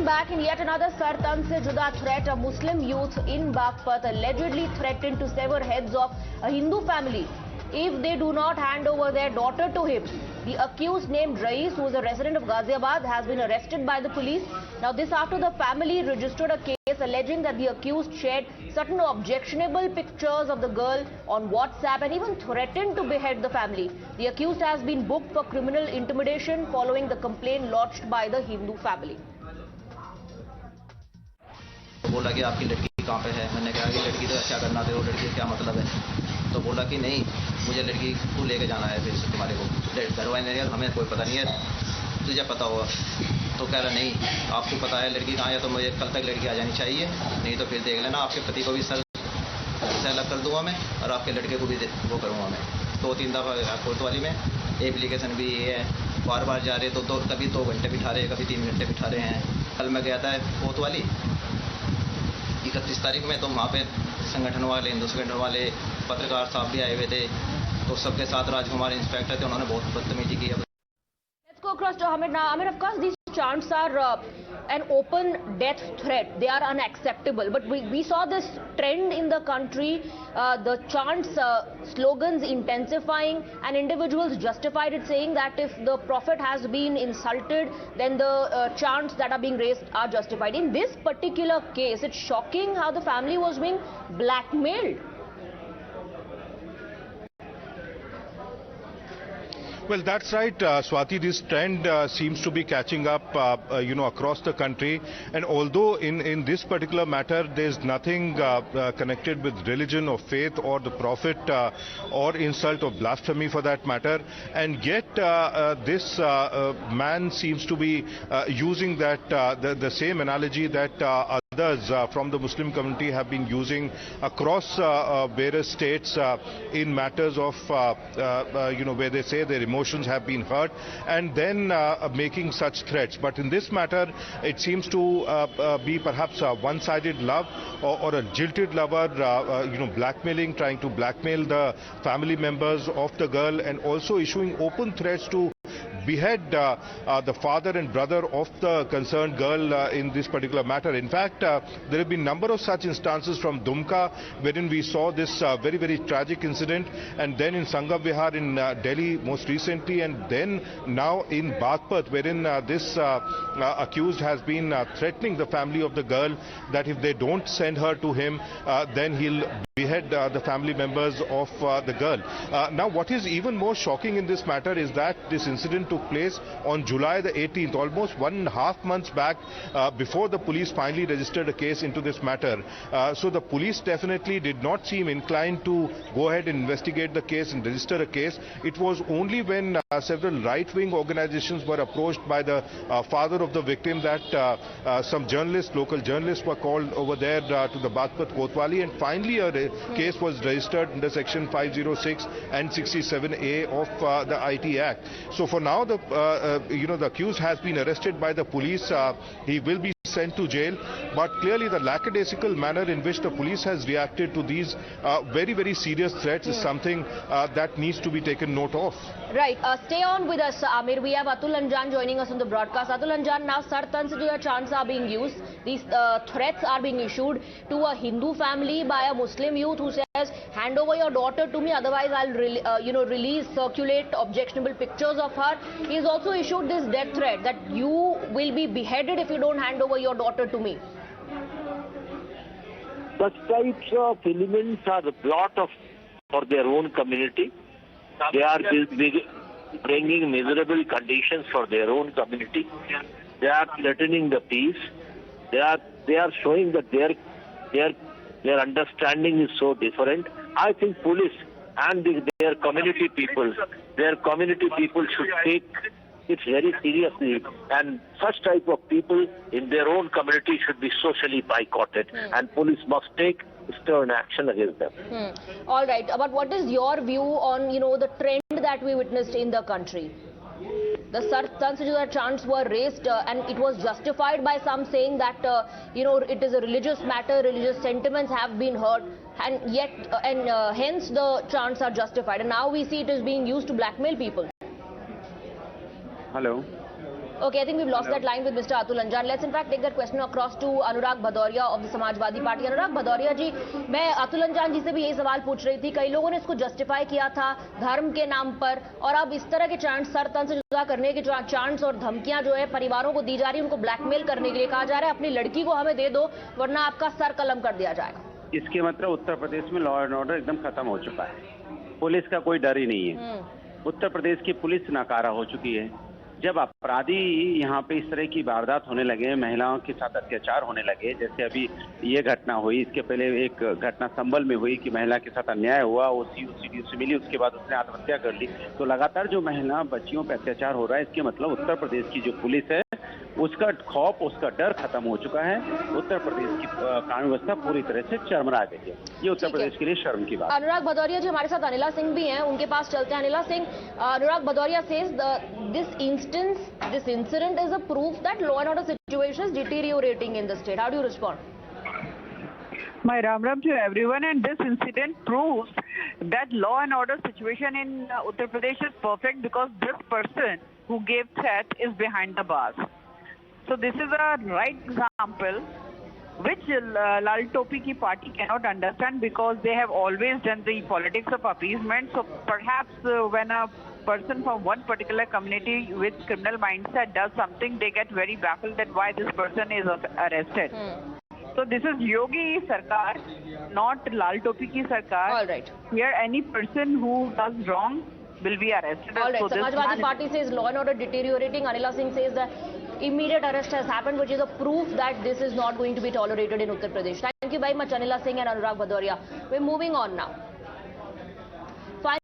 Welcome back. In yet another Sartan se juda threat, a Muslim youth in Baghpat allegedly threatened to sever heads of a Hindu family if they do not hand over their daughter to him. The accused, named Rais, who is a resident of Ghaziabad, has been arrested by the police. Now this after the family registered a case alleging that the accused shared certain objectionable pictures of the girl on WhatsApp and even threatened to behead the family. The accused has been booked for criminal intimidation following the complaint lodged by the Hindu family. बोला कि आपकी लड़की कहाँ पे है। मैंने कहा कि लड़की तो अच्छा करना थे, वो लड़की क्या मतलब है। तो बोला कि नहीं, मुझे लड़की को लेके जाना है फिर तुम्हारे को। घर वाले ने कहा हमें कोई पता नहीं है, तुझे पता होगा। तो कह रहा नहीं, आपको पता है लड़की कहाँ है, तो मुझे कल तक लड़की आ जानी चाहिए, नहीं तो फिर देख लेना, आपके पति को भी सर से अलग कर दूंगा मैं और आपके लड़के को भी वो करूँगा मैं। 2-3 दफ़ा कोतवाली में एप्लीकेशन भी ये है, बार बार जा रहे तो कभी 2 घंटे बिठा रहे, कभी 3 घंटे बिठा रहे हैं। कल मैं गया था कोतवाली 31 तारीख में, तो वहाँ पे संगठन वाले, हिंदू संगठन वाले, पत्रकार साहब भी आए हुए थे, तो सबके साथ राजकुमार इंस्पेक्टर थे, उन्होंने बहुत बदतमीजी की। Let's go across to Hamid now. Hamid, of course, these chants are an open death threat. They are unacceptable. But we saw this trend in the country, the chants, slogans intensifying, and individuals justified it, saying that if the Prophet has been insulted, then the chants that are being raised are justified. In this particular case, it's shocking how the family was being blackmailed. Well, that's right, Swati. This trend seems to be catching up, across the country. And although in this particular matter, there's nothing connected with religion or faith or the Prophet or insult or blasphemy for that matter, and yet this man seems to be using that the same analogy that others from the Muslim community have been using across various states in matters of, where they say their emotions have been hurt, and then making such threats. But in this matter, it seems to be perhaps a one-sided love or a jilted lover, blackmailing, trying to blackmail the family members of the girl, and also issuing open threats to behead the father and brother of the concerned girl in this particular matter. In fact, there have been a number of such instances from Dumka, wherein we saw this very, very tragic incident, and then in Sangam Vihar in Delhi most recently, and then now in Baghpat, wherein this accused has been threatening the family of the girl that if they don't send her to him, then he'll behead the family members of the girl. Now, what is even more shocking in this matter is that this incident took place on July the 18th, almost 1.5 months back, before the police finally registered a case into this matter. So the police definitely did not seem inclined to go ahead and investigate the case and register a case. It was only when several right-wing organizations were approached by the father of the victim that some journalists, local journalists, were called over there to the Baghpat Kotwali, and finally a case was registered under section 506 and 67A of the IT Act. So for now, the accused has been arrested by the police. He will be sent to jail, but clearly the lackadaisical manner in which the police has reacted to these very, very serious threats is something that needs to be taken note of. Right. Stay on with us, Amir. We have Atul Anjan joining us on the broadcast. Atul Anjan, now Sartan se juda chants are being used. These threats are being issued to a Hindu family by a Muslim youth who says, hand over your daughter to me, otherwise I'll circulate objectionable pictures of her. He's also issued this death threat that you will be beheaded if you don't hand over your daughter to me. Such types of elements are the plot for their own community. They are bringing miserable conditions for their own community. They are threatening the peace. They are showing that their understanding is so different. I think police and their community people should take it very seriously, and such type of people in their own community should be socially boycotted, and police must take stern action against them. All right, but what is your view on the trend that we witnessed in the country? The Sartan se juda chants were raised, and it was justified by some, saying that it is a religious matter, religious sentiments have been hurt, and yet hence the chants are justified, and now we see it is being used to blackmail people. Hello. Okay, I think we've lost that line with Mr. Atul Anjan. Let's in fact take that question across to Anurag Bhadoria of the Samajwadi Party. Anurag Bhadoria जी, मैं अतुल अंजान जी से भी यही सवाल पूछ रही थी. कई लोगों ने इसको जस्टिफाई किया था धर्म के नाम पर, और अब इस तरह के चांट्स सर तन से जुदा करने के जो चांट्स और धमकियां जो है परिवारों को दी जा रही है, उनको ब्लैकमेल करने के लिए कहा जा रहा है अपनी लड़की को हमें दे दो वरना आपका सर कलम कर दिया जाएगा. इसके मतलब उत्तर प्रदेश में लॉ एंड ऑर्डर एकदम खत्म हो चुका है. पुलिस का कोई डर ही नहीं है. उत्तर प्रदेश की पुलिस नाकारा हो चुकी है. जब अपराधी यहाँ पे इस तरह की वारदात होने लगे, महिलाओं के साथ अत्याचार होने लगे, जैसे अभी ये घटना हुई, इसके पहले एक घटना संभल में हुई कि महिला के साथ अन्याय हुआ, ओसीडी से मिली, उसके बाद उसने आत्महत्या कर ली. तो लगातार जो महिला बच्चियों पर अत्याचार हो रहा है, इसके मतलब उत्तर प्रदेश की जो पुलिस है उसका खौफ, उसका डर खत्म हो चुका है. उत्तर प्रदेश की कानून व्यवस्था पूरी तरह से चरमरा गई है. ये उत्तर प्रदेश के लिए शर्म की बात. अनुराग भदौरिया जी हमारे साथ अनिला सिंह भी हैं, उनके पास चलते हैं. Anila Singh, Anurag Bhadauria says this incident is a proof that law and order situation is deteriorating in the state. How do you respond? My Ram Ram to everyone, and this incident proves that law and order situation in Uttar Pradesh is perfect because this person who gave threat is behind the bars. So this is a right example which Lal Topi ki party cannot understand because they have always done the politics of appeasement. So perhaps when a person from one particular community with criminal mindset does something, they get very baffled that why this person is arrested. So this is Yogi Sarkar, not Lal Topi ki Sarkar. All right. Here any person who does wrong will be arrested. All right. So Samajwadi Party says law and order deteriorating. Anila Singh says that immediate arrest has happened, which is a proof that this is not going to be tolerated in Uttar Pradesh. Thank you very much, Anila Singh and Anurag Bhadoria. We're moving on now.